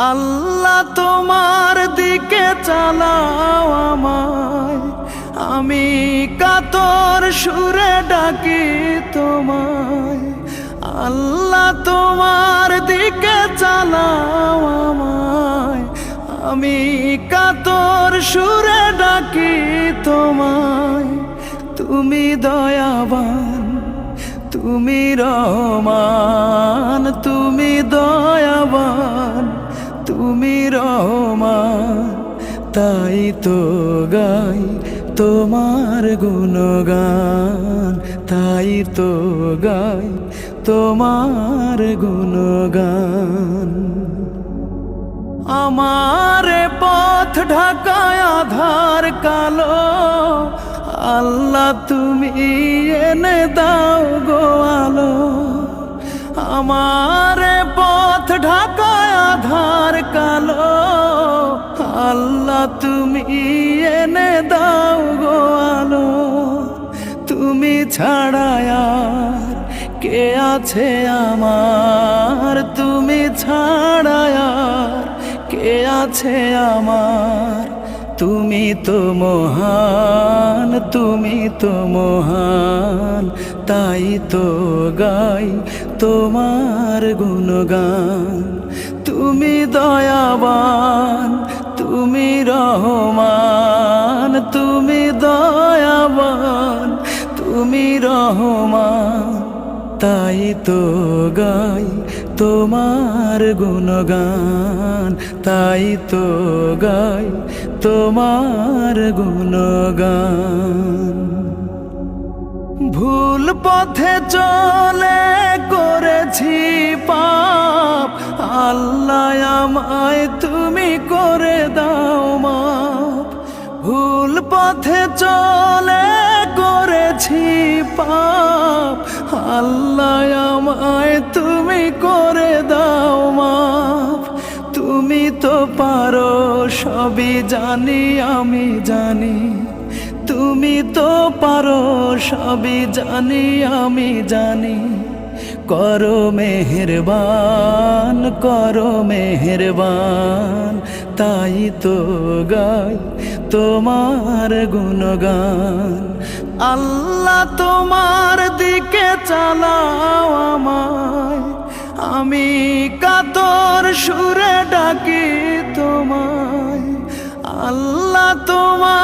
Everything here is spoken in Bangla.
আল্লাহ তোমার দিকে চালাও আমায়, আমি কাতর সুরে ডাকি তোমায়। আল্লাহ তোমার দিকে চালাও আমায়, আমি কাতর সুরে ডাকি তোমায়। তুমি দয়াবান, তুমি রহমান, তুমি দয়াবান, তুমি রহমান, তাই তো গাই তোমার গুণগান, তাই তো গাই তোমার গুণগান। আমার পথ ঢাকায় আধার কালো, আল্লাহ তুমি এনে দাও গো আলো। আমার পথ ঢাকায় আধার কালো, আল্লাহ তুমি এনে দাও গো আলো। তুমি ছাড়া আর কে আছে আমার, তুমি ছাড়া আর কে আছে আমার। তুমি তো মহান, তুমি তো মহান, তাই তো গাই তোমার গুণগান। তুমি দয়াবান, তুমি রহমান, তুমি দয়াবান, তুমি রহমান, তাই তো গাই তোমার গুণগান, তাই তো গাই তোমার গুণগান। ভুল পথে চলে করেছি পাপ, আল্লাহ আমায় তুমি করে দাও মাপ। ভুল পথে চলে করেছি পাপ, আল্লাহ আমায় তুমি করে দাও মাপ। তুমি তো পারো সবই জানি আমি জানি, তুমি তো পারো সবই জানি আমি জানি। করো মেহেরবান, করো মেহেরবান, তাই তো গাই তোমার গুণগান। আল্লাহ তোমার দিকে চালাও আমায়, আমি কাতর সুরে ডাকি তোমায়। আল্লাহ তোমার